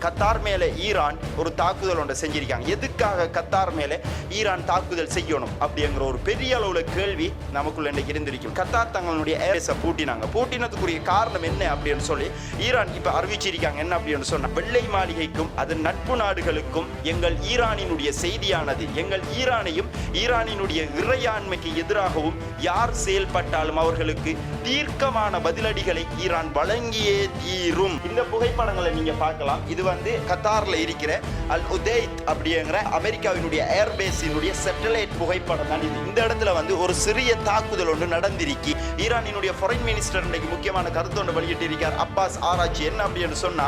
Qatar மேலே Iran ஒரு தாக்குதல் ஒன்றை செஞ்சிருக்காங்க. எதுக்காக கத்தார் மேலே ஈரான் தாக்குதல் செய்யணும் அப்படிங்கிற ஒரு பெரிய அளவுல கேள்வி நமக்குள்ள இன்னைக்கு இருந்திருக்கும். கத்தார் தங்களுடைய ஏர்பேஸை பூட்டினாங்க. பூட்டினதுக்குரிய காரணம் என்ன அப்படின்னு சொல்லி ஈரான் இப்ப அறிவிச்சிருக்காங்க. என்ன அப்படின்னு சொன்னா, வெள்ளை மாளிகைக்கும் அதன் நட்பு நாடுகளுக்கும் எங்கள் ஈரானினுடைய செய்தியானது, எங்கள் ஈரானையும் ஈரானினுடைய இறையாண்மைக்கு எதிராகவும் யார் செயல்பட்டாலும் அவர்களுக்கு தீர்க்கமான பதிலடிகளை ஈரான் வழங்கியே தீரும். இந்த புகைப்படங்களை நீங்க பார்க்கலாம். இது கத்தார்ல இருக்கிற அல் உதைத் அப்படிங்கிற அமெரிக்காவினுடைய ஏர்பேஸினுடைய சேட்டலைட் புகைப்படம் தான் இது. இந்த இடத்துல ஒரு சிறிய தாக்குதல் ஒன்று நடந்திருக்கு. ஈரானினுடைய ஃபாரின் மினிஸ்டர் இன்னைக்கு முக்கியமான கருத்து ஒன்று வெளியிட்டு இருக்கார், அப்பாஸ் ஆராய்ச்சி. என்ன அப்படின்னு சொன்னா,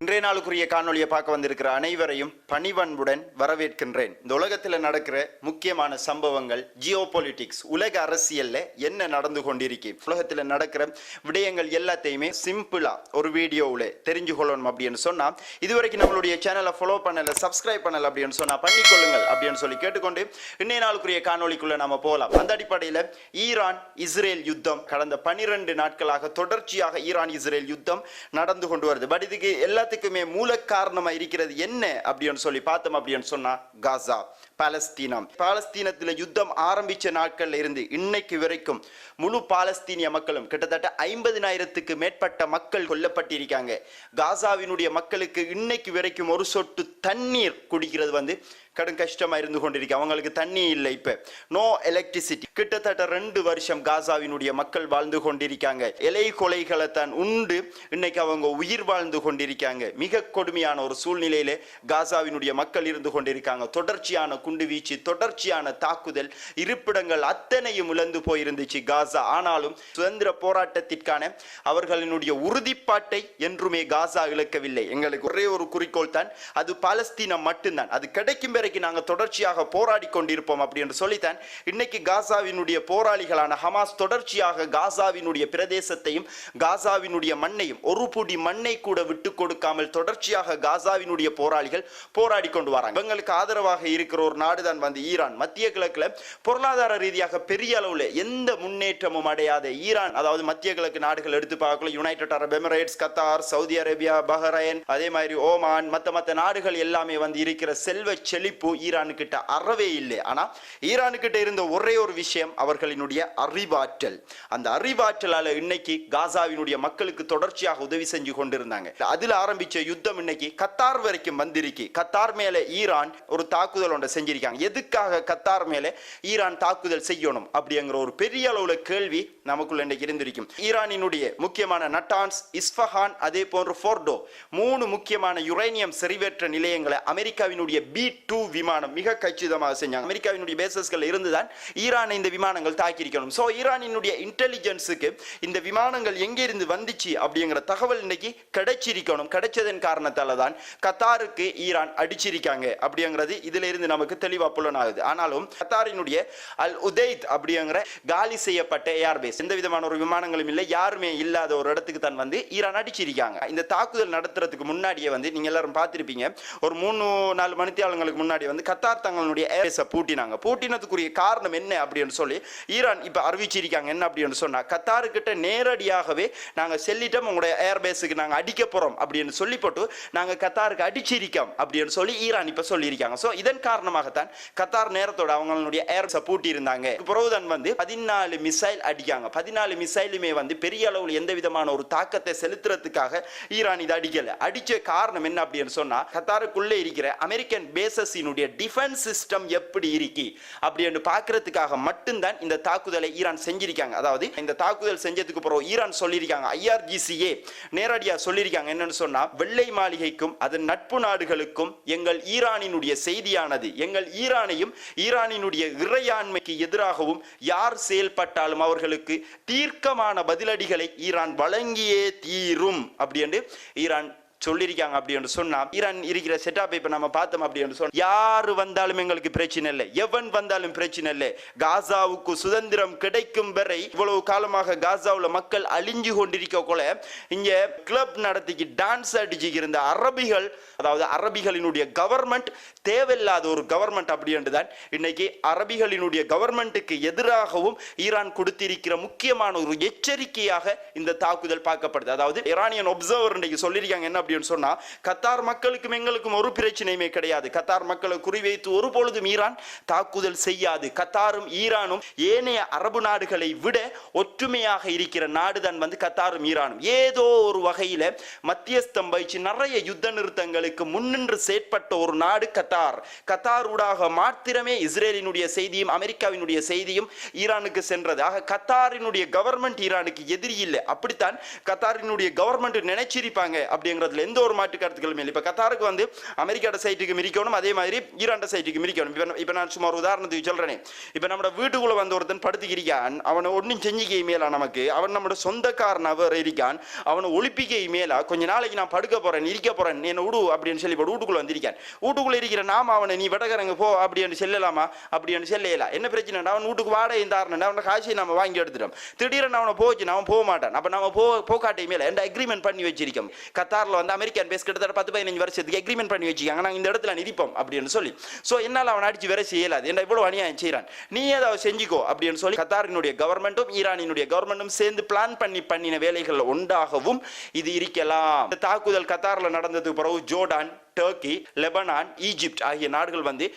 இன்றைய நாளுக்குரிய காணொலியை பார்க்க வந்திருக்கிற அனைவரையும் பணிவன்புடன் வரவேற்கின்றேன். இந்த உலகத்தில் நடக்கிற முக்கியமான சம்பவங்கள், ஜியோ பொலிட்டிக்ஸ், உலக அரசியல்ல என்ன நடந்து கொண்டிருக்கு, உலகத்தில் நடக்கிற விடயங்கள் எல்லாத்தையுமே சிம்பிளா ஒரு வீடியோவில் தெரிஞ்சு கொள்ளணும் அப்படின்னு சொன்னா, இதுவரைக்கும் நம்மளுடைய சேனலை ஃபாலோ பண்ணல, சப்ஸ்கிரைப் பண்ணல அப்படின்னு சொன்னா பண்ணிக்கொள்ளுங்கள் அப்படின்னு சொல்லி கேட்டுக்கொண்டு இன்றைய நாளுக்குரிய காணொலிக்குள்ள நாம போகலாம். அந்த அடிப்படையில் ஈரான் இஸ்ரேல் யுத்தம் கடந்த 12 நாட்களாக தொடர்ச்சியாக ஈரான் இஸ்ரேல் யுத்தம் நடந்து கொண்டு வருது. பட் இதுக்கு எல்லாத்துக்குமே மூல காரணமா இருக்கிறது என்ன அப்படின்னு சொல்லி பார்த்தோம் அப்படின்னு சொன்னா, காசா, பாலஸ்தீனத்தில் யுத்தம் ஆரம்பிச்ச நாட்கள்ல இருந்து இன்னைக்கு வரைக்கும் முழு பாலஸ்தீனிய மக்களும் கிட்டத்தட்ட 50,000க்கு மேற்பட்ட மக்கள் கொல்லப்பட்டிருக்காங்க. காசாவினுடைய மக்களுக்கு இன்னைக்கு வரைக்கும் ஒரு சொட்டு தண்ணீர் குடிக்கிறது கடும் கஷ்டமா இருந்து கொண்டிருக்கு. அவங்களுக்கு தண்ணி இல்லை. இப்ப நோ எலக்ட்ரிசிட்டி. கிட்டத்தட்ட 2 வருஷம் காசாவினுடைய மக்கள் வாழ்ந்து கொண்டிருக்காங்க. இலை கொலைகளை தான் உண்டு இன்னைக்கு அவங்க உயிர் வாழ்ந்து கொண்டிருக்காங்க. மிக கொடுமையான ஒரு சூழ்நிலையிலே காசாவினுடைய மக்கள் இருந்து கொண்டிருக்காங்க. தொடர்ச்சியான குண்டு வீச்சு, தொடர்ச்சியான தாக்குதல், இருப்பிடங்கள் அத்தனையும் இழந்து போயிருந்துச்சு காசா. ஆனாலும் சுதந்திர போராட்டத்திற்கான அவர்களினுடைய உறுதிப்பாட்டை என்றுமே காசா இழக்கவில்லை. எங்களுக்கு ஒரே ஒரு குறிக்கோள் தான், அது பாலஸ்தீனம் மட்டும்தான். அது கிடைக்கும் நாங்க தொடர்ச்சியாக போராடி கொண்டிருப்போம் அப்படின்னு சொல்லித்தான் இன்னைக்கு காசாவினுடைய போராளிகளான ஹமாஸ் தொடர்ச்சியாக காசாவினுடைய பிரதேசத்தையும் காசாவினுடைய மண்ணையும் ஒரு புடி மண்ணை கூட விட்டு கொடுக்காமல் தொடர்ச்சியாக காசாவினுடைய போராளிகள் போராடி கொண்டு வராங்க. இவங்களுக்கு ஆதரவாக இருக்கிற ஒரு நாடுதான் ஈரான். மத்திய கிழக்குல பொருளாதார ரீதியாக பெரிய அளவுல எந்த முன்னேற்றமும் அடையாத ஈரான், அதாவது மத்திய கிழக்கு நாடுகள் எடுத்து பார்க்கல, United Arab Emirates, Qatar, Saudi Arabia, Bahrain, அதே மாதிரி ஓமான், மத்த நாடுகள் எல்லாமே இருக்கிற செல்வ செழிப்பு ஈரானுக்கிட்ட அறவே இல்லை. ஆனா ஈரானுக்கிட்ட இருந்த ஒரே ஒரு விஷயம் அவர்களினுடைய அறிவாற்றல். அந்த அறிவாற்றலால இன்னைக்கு காசாவினுடைய மக்களுக்கு தொடர்ச்சியாக உதவி செஞ்சு கொண்டிருந்தாங்க. அதுல ஆரம்பிச்ச யுத்தம் இன்னைக்கு கத்தார் வரைக்கும் வந்திருக்கு. கத்தார் மேல ஈரான் ஒரு தாக்குதல் ஒன்றை செஞ்சிருக்காங்க. எதுக்காக கத்தார் மேல ஈரான் தாக்குதல் செய்யணும் அப்படிங்கிற ஒரு பெரிய அளவுல கேள்வி நமக்குள்ள இன்னைக்கு இருந்திருக்கும். ஈரானினுடைய முக்கியமான நட்டான்ஸ், இஸ்ஃபஹான், அதே போன்று ஃபோர்டோ 3 முக்கியமான யுரேனியம் செறிவேற்ற நிலையங்களை அமெரிக்காவினுடைய B-2 விமானம் மிக கச்சிதமாக செஞ்சாங்க. அமெரிக்காவினுடைய பேசஸ்கள் இருந்துதான் ஈரானை இந்த விமானங்கள் தாக்கியிருக்கணும். சோ ஈரானினுடைய இன்டெலிஜென்ஸுக்கு இந்த விமானங்கள் எங்கே இருந்து வந்துச்சு அப்படிங்கிற தகவல் இன்னைக்கு கிடைச்சிருக்கணும். கிடைச்சதன் காரணத்தால தான் கத்தாருக்கு ஈரான் அடிச்சிருக்காங்க அப்படிங்கிறது இதுல இருந்து நமக்கு தெளிவா புலனாகுது. ஆனாலும் கத்தாரினுடைய அல் உதைத் அப்படிங்கிற காலி செய்யப்பட்ட ஏர்பேஸ், எந்த விதமான ஒரு விமானங்களும் இல்லை, யாருமே இல்லாத ஒரு இடத்துக்கு தான் ஈரான் அடிச்சிருக்காங்க. இந்த தாக்குதல் நடத்துறதுக்கு முன்னாடியே நீங்க எல்லாரும் பார்த்திருப்பீங்க, ஒரு 3-4 மணித்தியாலங்களுக்கு முன்னாடி கத்தார் தங்களுடைய ஏர்பேஸை பூட்டினாங்க. பூட்டினதுக்குரிய காரணம் என்ன அப்படின்னு சொல்லி ஈரான் இப்ப அறிவிச்சிருக்காங்க. என்ன அப்படின்னு சொன்னா, கத்தாரு கிட்ட நேரடியாகவே நாங்க செல்லிட்டோம், உங்களுடைய ஏர்பேஸுக்கு நாங்க அடிக்க போறோம் அப்படின்னு சொல்லி போட்டு நாங்க கத்தாருக்கு அடிச்சிருக்கோம் அப்படின்னு சொல்லி ஈரான் இப்ப சொல்லியிருக்காங்க. சோ இதன் காரணமாகத்தான் கத்தார் நேரத்தோட அவங்களுடைய ஏர்பேஸை பூட்டி இருந்தாங்க. பிறகுதான் 14 மிசைல் அடிக்காங்க. 14 மிசைலுமே பெரிய அளவில் எந்த விதமான ஒரு தாக்கத்தை செலுத்துறதுக்காக ஈரான் இதை அடிக்கல. அடிச்ச காரணம் என்ன அப்படின்னு சொன்னா, கத்தாருக்குள்ளே இருக்கிற அமெரிக்கன் பேசஸ் டிஃபென்ஸ் சிஸ்டம் எப்படி இருக்கு அப்படின்னு பார்க்கிறதுக்காக மட்டும்தான் இந்த தாக்குதலை ஈரான் செஞ்சிருக்காங்க. அதாவது இந்த தாக்குதல் செஞ்சதுக்கு அப்புறம் ஈரான் சொல்லியிருக்காங்க, IRGC நேரடியா சொல்லியிருக்காங்க. என்னன்னு சொன்னா, வெள்ளை மாளிகைக்கும் அதன் நட்பு நாடுகளுக்கும் எங்கள் ஈரானினுடைய செய்தியானது, எங்கள் ஈரானையும் ஈரானினுடைய இறையாண்மைக்கு எதிராகவும் யார் செயல்பட்டாலும் அவர்களுக்கு தீர்க்கமான பதிலடிகளை ஈரான் வழங்கியே தீரும் அப்படின்னு ஈரான் சொல்லியிருக்காங்க அப்படின்னு சொன்னா ஈரான் இருக்கிற செட்டப் இப்ப நம்ம பார்த்தோம் அப்படின்னு சொன்னா யாரு வந்தாலும் எங்களுக்கு பிரச்சனை இல்லை, எவன் வந்தாலும் பிரச்சனை இல்லை, காசாவுக்கு சுதந்திரம் கிடைக்கும் வரை இவ்வளவு காலமாக காசாவுல மக்கள் அழிஞ்சு கொண்டிருக்க போல இங்க கிளப் நடத்திக்கு டான்ஸ் அடிச்சு இருந்த அரபிகள், அதாவது அரபிகளினுடைய கவர்மெண்ட் தேவையில்லாத ஒரு கவர்மெண்ட் அப்படி என்றுதான் இன்னைக்கு அரபிகளினுடைய கவர்மெண்ட்டுக்கு எதிராகவும் ஈரான் கொடுத்திருக்கிற முக்கியமான ஒரு எச்சரிக்கையாக இந்த தாக்குதல் பார்க்கப்படுது. அதாவது ஈரானியன் ஒப்சர்வர் இன்னைக்கு சொல்லியிருக்காங்க என்ன அப்படின்னு சொன்னா, கத்தார் மக்களுக்கும் எங்களுக்கும் ஒரு பிரச்சனையுமே கிடையாது, கத்தார் மக்களை குறிவைத்து ஒரு பொழுதும் ஈரான் தாக்குதல் செய்யாது, கத்தாரும் ஈரானும் ஏனைய அரபு நாடுகளை விட ஒற்றுமையாக இருக்கிற நாடுதான் கத்தாரும் ஈரானும். ஏதோ ஒரு வகையில மத்தியஸ்தம் வகிச்சு நிறைய யுத்த நிறுத்தங்களுக்கு முன்னின்று செயற்பட்ட ஒரு நாடு கத்தார். கத்தார் ஊடாக மாத்திரமே இஸ்ரேலினுடைய செய்தியும் அமெரிக்காவினுடைய செய்தியும் ஈரானுக்கு சென்றது. ஆக கத்தாரினுடைய கவர்மெண்ட் ஈரானுக்கு எதிரி இல்லை, அப்படித்தான் கத்தாரினுடைய கவர்மெண்ட் நினைச்சிருப்பாங்க அப்படிங்கிறதுல எந்த ஒரு மாற்று கருத்துக்களும் இல்லை. இப்ப கத்தாருக்கு அமெரிக்காட சைட்டுக்கு மிரிக்கணும், அதே மாதிரி ஈரான் சைட்டுக்கு மிரிக்கணும். இப்ப நான் சும்மா ஒரு உதாரணத்துக்கு சொல்றேன். இப்ப நம்ம வீட்டுக்குள்ள ஒருத்தன் படுத்துக்கிறான், அவனை ஒன்னும் செஞ்சிக்க மேலா நமக்கு, அவன் நம்ம சொந்தக்காரன் அவர் இருக்கான், அவனை ஒழிப்பிக்க மேலா கொஞ்ச நாளைக்கு நான் படுக்க போறேன் இருக்க போறேன் என்ன விடு அப்படின்னு சொல்லி வீட்டுக்குள்ள வந்திருக்கான். வீட்டுக்குள்ள இருக்கிற நாம அவனை நீ விடகரங்க போ அப்படின்னு செல்லலாமா அப்படின்னு செல்லலாம். என்ன பிரச்சனை, அவன் வீட்டுக்கு வாடகை தாரணை அவனை காசை நம்ம வாங்கி எடுத்துட்டோம், திடீர்னு அவனை போச்சு அவன் போக மாட்டான். அப்ப நம்ம போக்காட்டை மேல எந்த அக்ரிமெண்ட் பண்ணி வச்சிருக்கோம். கத்தார்ல அமெரிக்கன் பேஸ் கிட்டத்தட்ட 10-15 வருஷத்துக்கு அக்ரிமெண்ட் பண்ணி வச்சிருக்காங்க, நாங்க இந்த இடத்துல நிதிப்போம் அப்படின்னு சொல்லி. சோ என்னால அவன் அடிச்சு வேற செய்யலாது, என்ன இவ்வளவு அநியாயம் செய்யறான், நீ ஏதாவது செஞ்சுக்கோ அப்படின்னு சொல்லி கத்தாரினுடைய கவர்மெண்ட்டும் ஈரானினுடைய கவர்மெண்ட்டும் சேர்ந்து பிளான் பண்ணின வேலைகள் உண்டாகவும் இது இருக்கலாம். இந்த தாக்குதல் கத்தார்ல நடந்ததுக்கு பிறகு ஜோர்டான், டர்க்கி, லெபனான், ஈஜிப்ட் ஆகிய நாடுகள்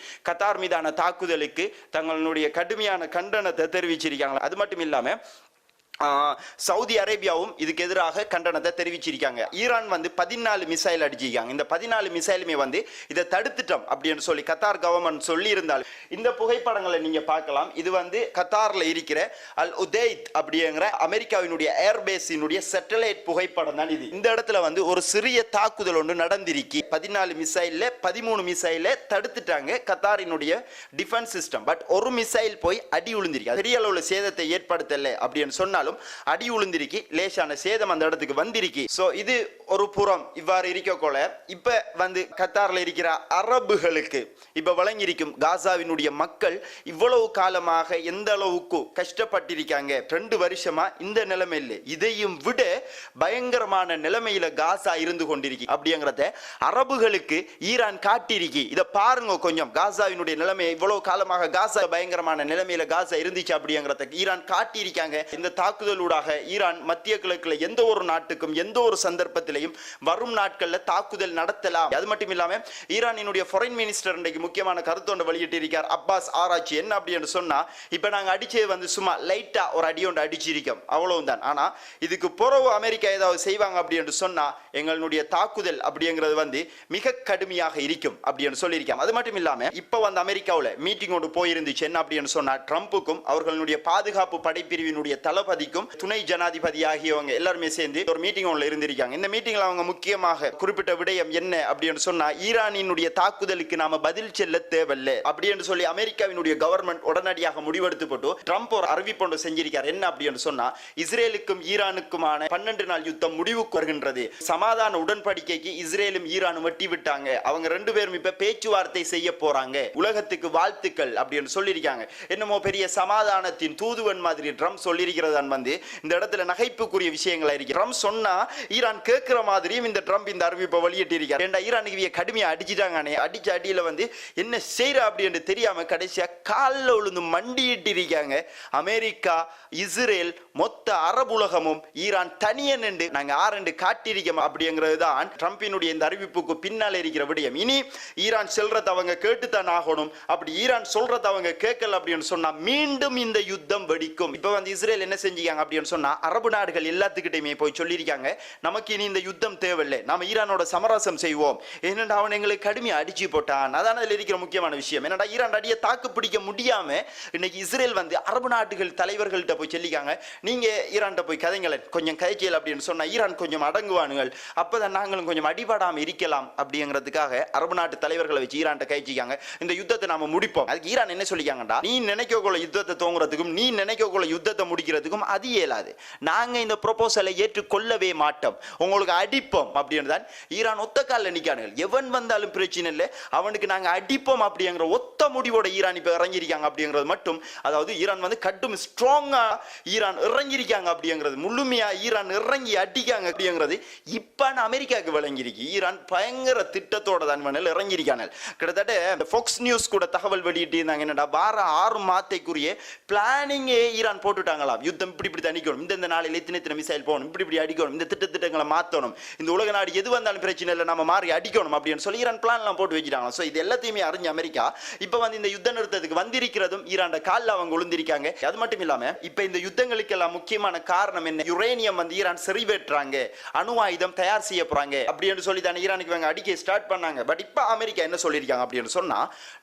கத்தார் மீதான தாக்குதலுக்கு தங்களுடைய கடுமையான கண்டனத்தை தெரிவிச்சிருக்காங்க. அது மட்டும் இல்லாம சவுதி அரேபியாவும் இதுக்கு எதிராக கண்டனத்தை தெரிவிச்சிருக்காங்க. ஈரான் 14 மிசைல் அடிச்சிருக்காங்க. இந்த 14 மிசைலுமே இதை தடுத்துட்டோம் அப்படின்னு சொல்லி கத்தார் கவர்மெண்ட் சொல்லி இருந்தாலும் இந்த புகைப்படங்களை நீங்க பார்க்கலாம். இது கத்தார்ல இருக்கிற அல் உதைத் அப்படிங்கிற அமெரிக்காவினுடைய ஏர்பேஸினுடைய சேட்டலைட் புகைப்படம் தான் இது. இந்த இடத்துல ஒரு சிறிய தாக்குதல் ஒன்று நடந்திருக்கு. 14 மிசைல்ல 13 மிசைல தடுத்துட்டாங்க கத்தாரினுடைய டிஃபென்ஸ் சிஸ்டம். பட் ஒரு மிசைல் போய் அடி விழுந்திருக்கு, பெரிய அளவுல சேதத்தை ஏற்படுத்தல அப்படின்னு சொன்னாலும் அடி உளுந்திருக்கி, லேசான சேதம் அந்த இடத்துக்கு வந்திருக்கு. சோ இது ஒரு புறம் இவ்வாறு இருக்கோல, இப்ப கத்தார்ல இருக்கிற அரபுகளுக்கு இப்ப வழங்கியிருக்கும் காசாவினுடைய மக்கள் இவ்வளவு காலமாக எந்த அளவுக்கு கஷ்டப்பட்டிருக்காங்க, 2 வருஷமா இந்த நிலைமை இல்லை, இதையும் விட பயங்கரமான நிலைமையில காசா இருந்து கொண்டிருக்கு அப்படிங்கறத அரபுகளுக்கு ஈரான் காட்டிருக்கு. இத பாருங்க கொஞ்சம், காசாவினுடைய நிலைமை இவ்வளவு காலமாக காசா பயங்கரமான நிலைமையில காசா இருந்துச்சு அப்படிங்கறத ஈரான் காட்டியிருக்காங்க. இந்த தாக்குதலூடாக ஈரான் மத்திய கிழக்குல எந்த ஒரு நாட்டுக்கும் எந்த ஒரு சந்தர்ப்பத்திலையும் வரும் நாட்கள்ல தாக்குதல் நடத்தலாம். அது மட்டும் இல்லாம ஈரானினுடைய ஃபாரின் மினிஸ்டர் இன்றைக்கு முக்கியமான கருத்தொன்று வெளியிட்டு இருக்கார், அப்பாஸ் ஆராய்ச்சி. என்ன அப்படின்னு சொன்னா, இப்ப நாங்க அடிச்சது சும்மா லைட்டா ஒரு அடி ஒன்று அடிச்சிருக்கோம் அவ்வளவுதான், ஆனா இதுக்கு பிறகு அமெரிக்கா ஏதாவது செய்வாங்க அப்படின்னு சொன்னா எங்களுடைய தாக்குதல் அப்படிங்கிறது மிக கடுமையாக இருக்கும் அப்படின்னு சொல்லியிருக்காங்க. அது மட்டும் இல்லாம இப்ப அமெரிக்காவில் மீட்டிங் ஒன்று போயிருந்துச்சு. என்ன அப்படின்னு சொன்னா, ட்ரம்புக்கும் அவர்களுடைய பாதுகாப்பு படைப்பிரிவினுடைய தளபதிக்கும் துணை ஜனாதிபதி ஆகியவங்க எல்லாருமே சேர்ந்து ஒரு மீட்டிங் ஒன்றில் இருந்திருக்காங்க. இந்த மீட்டிங்ல அவங்க முக்கியமாக குறிப்பிட்ட விடயம் என்ன அப்படின்னு சொன்னா, ஈரானினுடைய தாக்குதலுக்கு நாம பதில் செல்ல தேவையில்லை அப்படின்னு சொல்லி அமெரிக்காவினுடைய கவர்மெண்ட் உடனடியாக முடிவெடுத்து போட்டு ட்ரம்ப் ஒரு அறிவிப்பு செஞ்சிருக்கார். என்ன அப்படின்னு சொன்னா, இஸ்ரேலுக்கும் ஈரானுக்குமான 12 நாள் யுத்தம் முடிவுக்கு வருகின்றது, சமாதான உடன்படிக்கைக்கு இஸ்ரேலும் ஈரானும் வெட்டி விட்டாங்க, அவங்க 2 பேரும் இப்ப பேச்சுவார்த்தை செய்ய போறாங்க, உலகத்துக்கு வாழ்த்துக்கள் அப்படின்னு சொல்லியிருக்காங்க. என்னமோ பெரிய சமாதானத்தின் தூதுவன் மாதிரி ட்ரம்ப் சொல்லியிருக்கிறதான் இந்த இடத்துல நகைப்புக்குரிய விஷயங்களா இருக்கு. ட்ரம்ப் சொன்னா ஈரான் கேட்கிற மாதிரியும் இந்த ட்ரம்ப் இந்த அறிவிப்பை வெளியிட்டு இருக்கார். ஈரானுக்கு கடுமையா அடிச்சிட்டாங்க, அடிச்ச அடியில என்ன செய்யற அப்படின்னு தெரியாம கடைசியா காலில் விழுந்து மண்டிட்டு இருக்காங்க. அமெரிக்கா, இஸ்ரேல், மொத்த அரபு உலகமும் ஈரான் தனியே நின்று நாங்க ஆரண்டு காட்டியிருக்கோம் அப்படிங்கிறது தான் ட்ரம்பினுடைய இந்த அறிவிப்புக்கு பின்னால இருக்கிற விடயம். இனி ஈரான் சொல்றத அவங்க கேட்டுத்தான் ஆகணும். அப்படி ஈரான் சொல்றத அவங்க கேட்கல அப்படின்னு சொன்னா மீண்டும் இந்த யுத்தம் வெடிக்கும். இப்ப இஸ்ரேல் என்ன செஞ்சாங்க அப்படின்னு சொன்னா, அரபு நாடுகள் எல்லாத்துக்கிட்டையுமே போய் சொல்லியிருக்காங்க, நமக்கு இனி இந்த யுத்தம் தேவையில்லை, நாம ஈரானோட சமரசம் செய்வோம். என்னடா அவன் எங்களை கடுமையா அடிச்சு போட்டான். அதான் அதுல இருக்கிற முக்கியமான விஷயம். என்னடா ஈரான் அடியை தாக்கு பிடிக்க முடியாம இன்னைக்கு இஸ்ரேல் அரபு நாடுகள் தலைவர்கள்ட்ட போய் சொல்லிக்காங்க, நீங்க ஈரான் போய் கதைங்களேன், கொஞ்சம் கதைச்சல் அப்படின்னு சொன்னா ஈரான் கொஞ்சம் அடங்குவானுங்கள், அப்பதான் நாங்களும் கொஞ்சம் அடிபடாம இருக்கலாம் அப்படிங்கிறதுக்காக அரபு நாட்டு தலைவர்களை வச்சு ஈரான் கழிச்சிக்காங்க. இந்த யுத்தத்தை நாம முடிப்போம். அதுக்கு ஈரான் என்ன சொல்லிக்காங்கடா, நீ நினைக்கக்குள்ள யுத்தத்தை தோங்குறதுக்கும் நீ நினைக்கக்குள்ள யுத்தத்தை முடிக்கிறதுக்கும் அது இயலாது, நாங்க இந்த ப்ரொபோசலை ஏற்றுக்கொள்ளவே மாட்டோம், உங்களுக்கு அடிப்போம் அப்படின்னு தான் ஈரான் ஒத்த காலில் நிற்கானுங்கள். எவன் வந்தாலும் பிரச்சனை இல்லை, அவனுக்கு நாங்க அடிப்போம் அப்படிங்கிற ஒத்த முடிவோட ஈரான் இப்ப இறங்கியிருக்காங்க அப்படிங்கிறது மட்டும், அதாவது ஈரான் வந்து கட்டும் ஸ்ட்ராங்கா ஈரான் இறங்கியிருக்காங்க அப்படிங்கிறது, முழுமையா ஈரான் இறங்கி அடிக்காங்க அப்படிங்கிறது இப்ப அமெரிக்காவுக்கு விளங்கியிருக்கு. ஈரான் பயங்கர திட்டத்தோட தான் இறங்கியிருக்காங்க. கிட்டத்தட்ட ஃபாக்ஸ் நியூஸ் கூட தகவல் வெளியிட்டு இருந்தாங்க, என்னடா வார 6 மாதத்துக்குரிய பிளானிங்கே ஈரான் போட்டுட்டாங்களாம். யுத்தம் இப்படி தணிக்கணும், இந்த நாளில் எத்தனை மிசைல் போகணும், இப்படி அடிக்கணும், இந்த திட்டங்களை மாற்றணும், இந்த உலக நாடு எது வந்தாலும் பிரச்சனை இல்லை நம்ம மாறி அடிக்கணும் அப்படின்னு சொல்லி ஈரான் பிளான்லாம் போட்டு வச்சுட்டாங்க. ஸோ இது எல்லாத்தையுமே அறிஞ்ச அமெரிக்கா இப்போ வந்து இந்த யுத்த நிறுத்தத்துக்கு வந்திருக்கிறதும் ஈரான் காலில் அவங்க விழுந்திருக்காங்க. அது மட்டும் இல்லாம இப்போ இந்த யுத்தங்களுக்கெல்லாம் முக்கியமான காரணம் என்ன, யுரேனியம் வந்து ஈரான் செறிவேற்றாங்க, அணு ஆயுதம் தயார் செய்ய போறாங்க அப்படின்னு சொல்லி தான் ஈரானுக்கு இவங்க அடிக்க ஸ்டார்ட் பண்ணாங்க. பட் இப்போ அமெரிக்கா என்ன சொல்லியிருக்காங்க அப்படின்னு சொன்னா,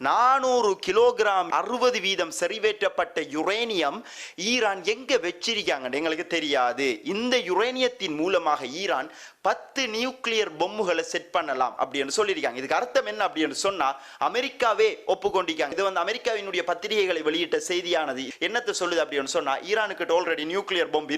400 கிலோகிராம் 60% செறிவேற்றப்பட்ட யுரேனியம் ஈரான் எங்க வச்சிருக்காங்க எங்களுக்கு தெரியாது. இந்த யுரேனியத்தின் மூலமாக ஈரான் 10 நியூக்ளியர் பொம்முகளை செட் பண்ணலாம் அப்படின்னு சொல்லியிருக்காங்க. இதுக்கு அர்த்தம் என்ன அப்படின்னு சொன்னா, அமெரிக்காவே ஒப்புக்கொண்டிருக்காங்க. இது வந்து அமெரிக்காவினுடைய பத்திரிகைகளை வெளியிட்ட செய்தியானது என்னத்தை சொல்லுது அப்படின்னு சொன்னா, ஈரானுக்கு ஆல்ரெடி நியூக்ளியர் பொம்பு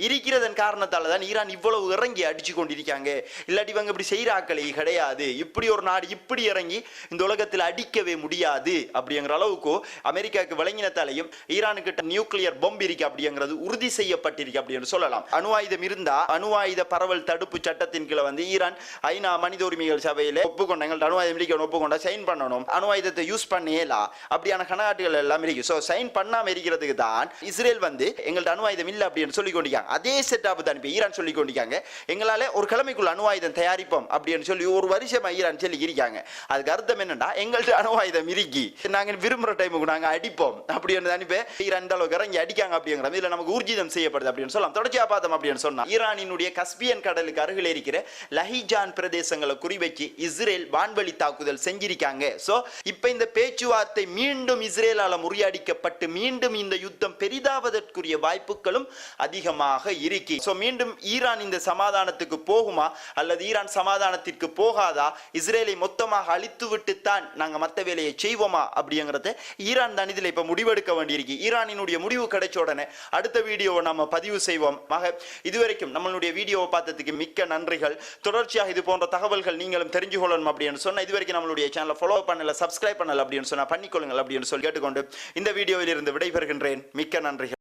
இருக்கிறதன் காரணத்தால தான் ஈரான் இவ்வளவு இறங்கி அடிச்சு கொண்டிருக்காங்க. இல்லாட்டி இவங்க இப்படி செய்யறாக்களே கிடையாது, இப்படி ஒரு நாடு இப்படி இறங்கி இந்த உலகத்தில் அடிக்கவே முடியாது அப்படிங்கிற அளவுக்கு அமெரிக்காவுக்கு விளங்கினத்தாலையும் ஈரானுக்கு நியூக்ளியர் பொம்பு இருக்கு அப்படிங்கிறது உறுதி செய்யப்பட்டிருக்கு அப்படின்னு சொல்லலாம். அணு ஆயுதம் இருந்தா அணு ஆயுத பரவல் தடுப்பு சட்டத்தின் கீழ வந்து ஈரான் ஐநா மனித உரிமைகள் சபையில ஒப்புக்கொண்டாங்க, அணு ஆயுதம் ஒப்புக்கொண்டா சைன் பண்ணணும், அணு ஆயுதத்தை யூஸ் பண்ணேலா அப்படியான கணக்காட்டுகள் எல்லாம் இருக்கு. சோ சைன் பண்ணாம இருக்கிறதுக்கு தான் இஸ்ரேல் வந்து எங்கள்ட்ட அணு ஆயுதம் இல்ல அப்படின்னு சொல்லி கொண்டிருக்காங்க. அதே செட்டப் தான் இப்ப ஈரான் சொல்லி கொண்டிருக்காங்க, எங்களால ஒரு கிழமைக்குள்ள அணு ஆயுதம் தயாரிப்போம் அப்படின்னு சொல்லி ஒரு வருஷமா ஈரான் சொல்லி இருக்காங்க. அதுக்கு அர்த்தம் என்னன்னா, எங்கள்ட்ட அணு ஆயுதம் இருக்கி நாங்க விரும்புற டைமுக்கு நாங்க அடிப்போம் அப்படின்னு அனுப்பி ஈரான் இந்த அளவுக்கு இறங்கி அடிக்காங்க அப்படிங்கிற இதுல நமக்கு ஊர்ஜிதம் செய்யப்படுது அப்படின்னு சொல்லலாம். தொடர்ச்சியா பார்த்தோம் அப்படின்னு சொன்னா, ஈரானினுடைய கஸ்பியன் கடலுக்கு அருகில் இருக்கிற லஹிஜான் பிரதேசங்களை குறிவைச்சு இஸ்ரேல் வான்வழி தாக்குதல் செஞ்சிருக்காங்க. சோ இப்ப இந்த பேச்சுவார்த்தை மீண்டும் இஸ்ரேலால முறியடிக்கப்பட்டு மீண்டும் இந்த யுத்தம் பெரிதாவதற்குரிய வாய்ப்புகளும் அதிகமாக இருக்கு. சோ மீண்டும் ஈரான் இந்த சமாதானத்துக்கு போகுமா அல்லது ஈரான் சமாதானத்திற்கு போகாதா, இஸ்ரேலை மொத்தமாக அழித்து விட்டு தான் நாங்க மத்த வேலையை செய்வோமா அப்படிங்கறத ஈரான் தான் இதுல இப்ப முடிவெடுக்க வேண்டியிருக்கு. ஈரானினுடைய முடிவு கிடைச்ச உடனே அடுத்த வீடியோவை நம்ம பதிவு செய்வோம். இதுவரைக்கும் நம்மளுடைய வீடியோவை பார்த்ததுக்கு மிக்க நன்றிகள். தொடர்ச்சியாக இது போன்ற தகவல்கள் நீங்களும் தெரிஞ்சு கொள்ளணும் அப்படின்னு சொன்னா, இதுவரைக்கும் நம்மளுடைய சேனலை ஃபாலோ பண்ணல, சப்ஸ்கிரைப் பண்ணல அப்படின்னு சொன்னா பண்ணிக்கொள்ளுங்கள் அப்படின்னு சொல்லி கேட்டுக்கொண்டு இந்த வீடியோவில் இருந்து விடைபெறுகின்றேன். மிக்க நன்றிகள்.